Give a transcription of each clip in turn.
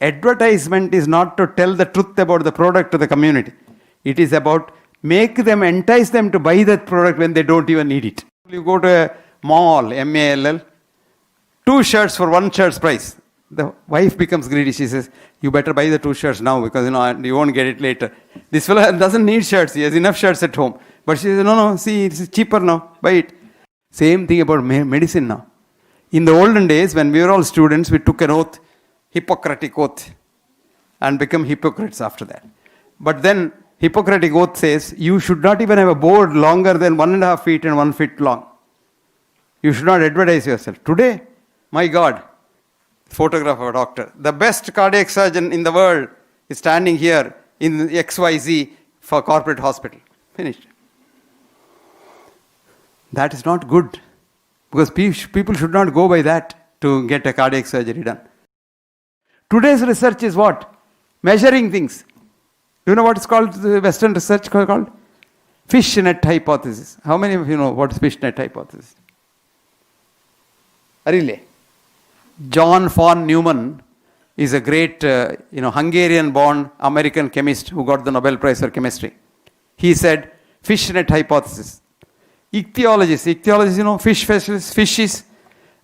advertisement is not to tell the truth about the product to the community. It is about entice them to buy that product when they don't even need it. You go to a mall, M-A-L-L, 2 shirts for 1 shirt's price. The wife becomes greedy. She says, you better buy the 2 shirts now because you won't get it later. This fellow doesn't need shirts. He has enough shirts at home. But she says, no, see, it's cheaper now. Buy it. Same thing about medicine now. In the olden days, when we were all students, we took an oath, Hippocratic oath, and become hypocrites after that. But then, Hippocratic oath says, you should not even have a board longer than 1.5 feet and 1 foot long. You should not advertise yourself. Today, my God, photograph of a doctor. The best cardiac surgeon in the world is standing here in XYZ for corporate hospital. Finished. That is not good. Because people should not go by that to get a cardiac surgery done. Today's research is what? Measuring things. Do you know what is called, the Western research called? Fishnet hypothesis. How many of you know what is fishnet hypothesis? Really? John von Neumann is a great, Hungarian-born American chemist who got the Nobel Prize for chemistry. He said, fishnet hypothesis. Ichthyologists, fishes.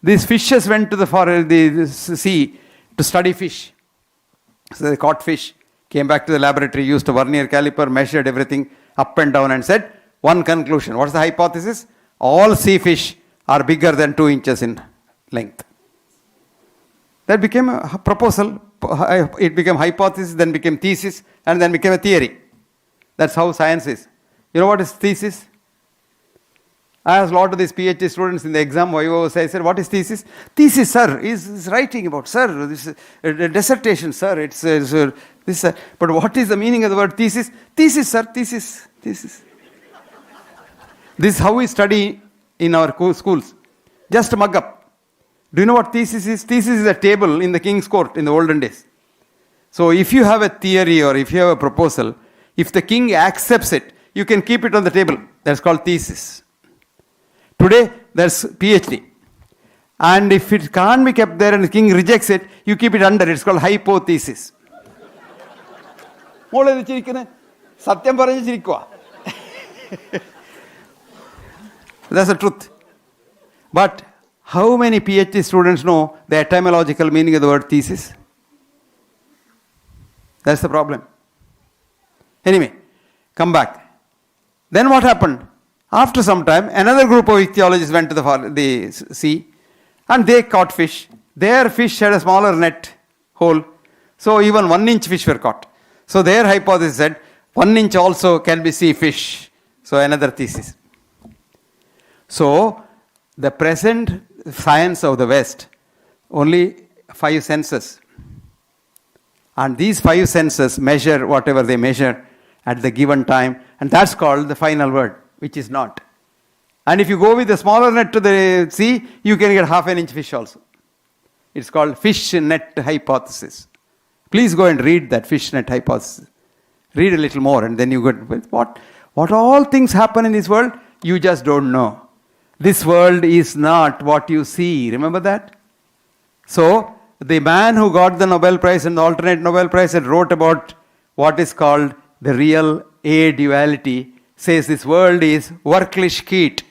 These fishes went to the sea to study fish. So they caught fish, came back to the laboratory, used a vernier caliper, measured everything up and down and said, one conclusion. What's the hypothesis? All sea fish are bigger than 2 inches in length. That became a proposal. It became hypothesis, then became thesis, and then became a theory. That's how science is. You know what is thesis? I asked a lot of these PhD students in the exam, I said, what is thesis? Thesis, sir, is writing about, sir, this is a dissertation, sir, it's this, sir. But what is the meaning of the word thesis? Thesis, sir, thesis. This is how we study in our schools. Just mug up. Do you know what thesis is? Thesis is a table in the king's court in the olden days. So if you have a theory or if you have a proposal, if the king accepts it, you can keep it on the table. That's called thesis. Today, there's PhD. And if it can't be kept there and the king rejects it, you keep it under. It's called hypothesis. That's the truth. But how many PhD students know the etymological meaning of the word thesis? That's the problem. Anyway, come back. Then what happened? After some time, another group of ichthyologists went to the sea and they caught fish. Their fish had a smaller net hole. So even 1-inch fish were caught. So their hypothesis said 1 inch also can be sea fish. So another thesis. So the present science of the West, only 5 senses. And these 5 senses measure whatever they measure at the given time. And that's called the final word, which is not. And if you go with a smaller net to the sea, you can get 1/2 inch fish also. It's called fish net hypothesis. Please go and read that fish net hypothesis. Read a little more and then you get, what all things happen in this world, you just don't know. This world is not what you see. Remember that? So, the man who got the Nobel Prize and the alternate Nobel Prize and wrote about what is called the real a-duality, says this world is Wirklichkeit.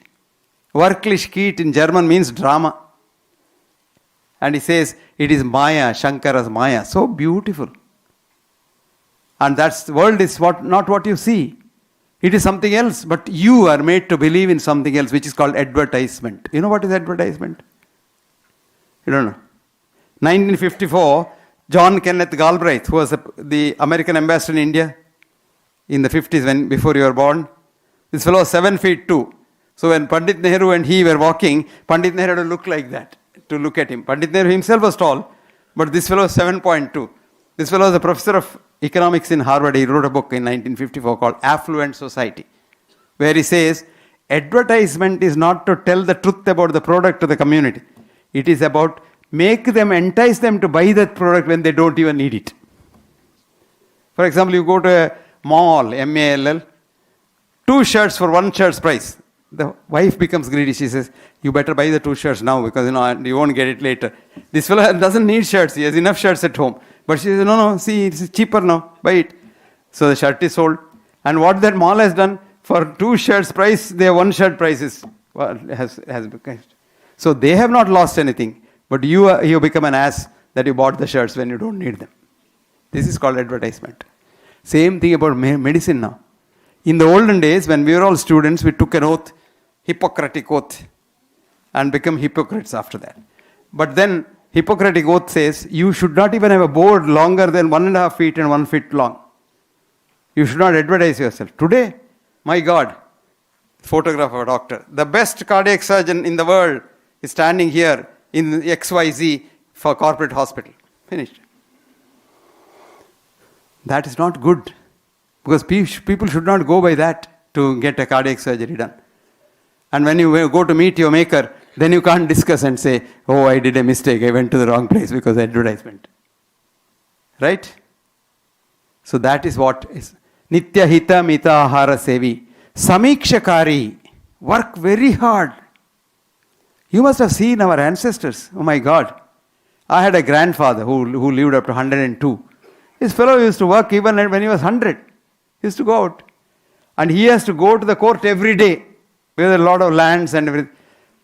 Wirklichkeit in German means drama. And he says it is Maya, Shankara's Maya. So beautiful. And that's the world is not what you see. It is something else. But you are made to believe in something else, which is called advertisement. You know what is advertisement? You don't know. 1954, John Kenneth Galbraith, who was the American ambassador in India in the 50s, before you were born. This fellow was 7 feet 2. So when Pandit Nehru and he were walking, Pandit Nehru had to look like that, to look at him. Pandit Nehru himself was tall, but this fellow was 7.2. This fellow was a professor of economics in Harvard. He wrote a book in 1954 called Affluent Society, where he says, advertisement is not to tell the truth about the product to the community. It is about entice them to buy that product when they don't even need it. For example, you go to a mall, M-A-L-L, 2 shirts for 1 shirt's price. The wife becomes greedy. She says, you better buy the 2 shirts now because you won't get it later. This fellow doesn't need shirts. He has enough shirts at home. But she says, no, see, it's cheaper now, buy it. So the shirt is sold. And what that mall has done, for 2 shirts price, their 1 shirt price has become. So they have not lost anything. But you become an ass that you bought the shirts when you don't need them. This is called advertisement. Same thing about medicine now. In the olden days, when we were all students, we took an oath, Hippocratic oath, and become hypocrites after that. But then, Hippocratic oath says, you should not even have a board longer than 1.5 feet and 1 foot long. You should not advertise yourself. Today, my God, photograph of a doctor. The best cardiac surgeon in the world is standing here in XYZ for corporate hospital. Finished. That is not good. Because people should not go by that to get a cardiac surgery done. And when you go to meet your maker, then you can't discuss and say, oh, I did a mistake, I went to the wrong place because of advertisement. Right? So that is what is. Nitya hita mita ahara sevi. Samikshakari. Work very hard. You must have seen our ancestors. Oh my God. I had a grandfather who lived up to 102. His fellow used to work even when he was 100. He used to go out. And he has to go to the court every day. With a lot of lands and everything.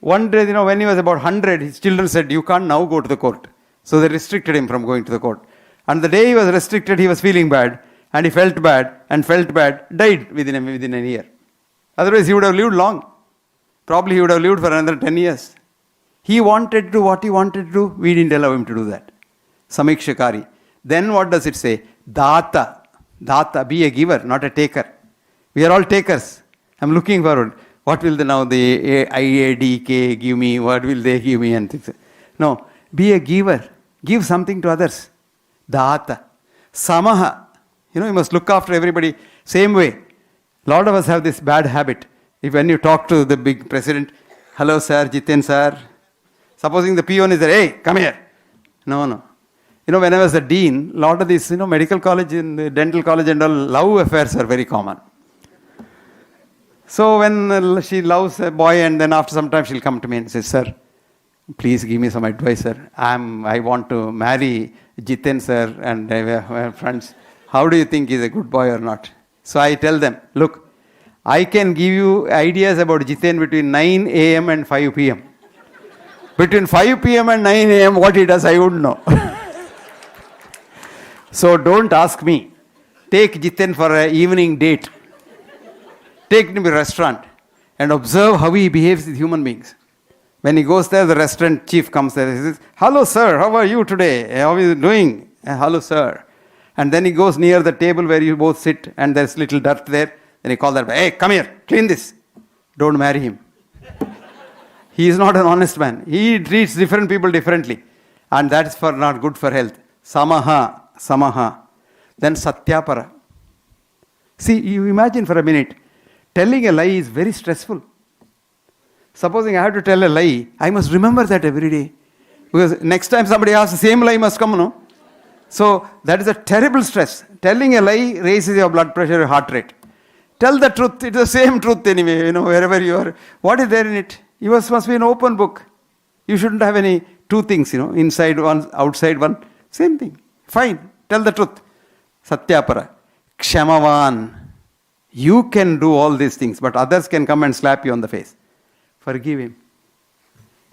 One day, when he was about 100, his children said, you can't now go to the court. So they restricted him from going to the court. And the day he was restricted, he was feeling bad. And he felt bad, died within a year. Otherwise, he would have lived long. Probably he would have lived for another 10 years. He wanted to do what he wanted to do. We didn't allow him to do that. Samikshakari. Then what does it say? Data. Data. Be a giver, not a taker. We are all takers. I'm looking forward. What will the IADK give me? What will they give me? And things. No. Be a giver. Give something to others. Data. Samaha. You must look after everybody. Same way. A lot of us have this bad habit. When you talk to the big president, hello sir, Jiten sir. Supposing the peon is there, hey, come here. No. When I was a dean, a lot of these, medical college and the dental college and all, love affairs are very common. So when she loves a boy and then after some time she'll come to me and say, sir, please give me some advice, sir. I want to marry Jiten sir and my friends. How do you think he's a good boy or not? So I tell them, look, I can give you ideas about Jiten between 9 a.m. and 5 p.m. Between 5 p.m. and 9 a.m. what he does, I wouldn't know. So don't ask me. Take Jiten for an evening date. Take him to a restaurant and observe how he behaves with human beings. When he goes there, the restaurant chief comes there and says, hello sir, how are you today? How are you doing? Hello sir. And then he goes near the table where you both sit and there's little dirt there. Then he calls that, hey, come here, clean this. Don't marry him. He is not an honest man. He treats different people differently. And that's not good for health. Samaha. Then satyapara. See, you imagine for a minute, telling a lie is very stressful. Supposing I have to tell a lie, I must remember that every day. Because next time somebody asks, the same lie must come, no? So that is a terrible stress. Telling a lie raises your blood pressure, your heart rate. Tell the truth, it's the same truth anyway, wherever you are. What is there in it? Yours must be an open book. You shouldn't have any two things, inside one, outside one. Same thing. Fine, tell the truth. Satyapara. Kshamavan. You can do all these things, but others can come and slap you on the face. Forgive him.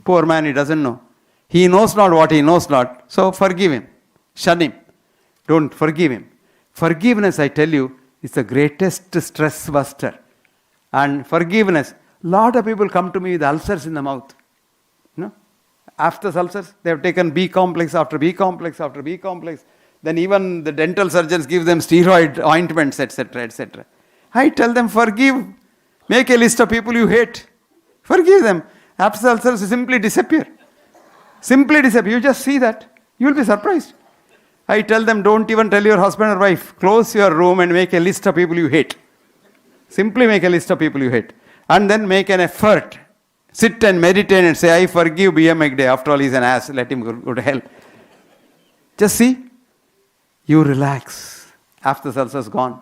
Poor man, he doesn't know. He knows not what he knows not, so forgive him. Shun him. Don't forgive him. Forgiveness, I tell you, is the greatest stress buster. And forgiveness, lot of people come to me with ulcers in the mouth. After ulcers, they have taken B complex after B complex after B complex. Then even the dental surgeons give them steroid ointments, etc., etc. I tell them, forgive. Make a list of people you hate. Forgive them. After ulcers simply disappear. Simply disappear. You just see that. You will be surprised. I tell them, don't even tell your husband or wife. Close your room and make a list of people you hate. Simply make a list of people you hate. And then make an effort. Sit and meditate and say, I forgive B.M. McDay. After all, he's an ass. Let him go to hell. Just see. You relax. After the ulcers gone.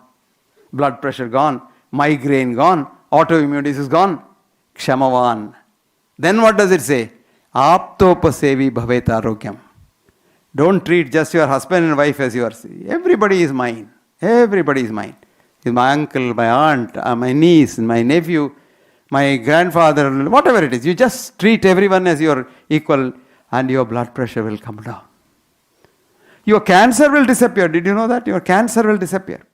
Blood pressure gone. Migraine gone. Autoimmune disease gone. Kshamavan. Then what does it say? Aptopasevi bhavet arogyam. Don't treat just your husband and wife as yours. Everybody is mine. Everybody is mine. My uncle, my aunt, my niece, my nephew, my grandfather, whatever it is. You just treat everyone as your equal and your blood pressure will come down. Your cancer will disappear. Did you know that? Your cancer will disappear.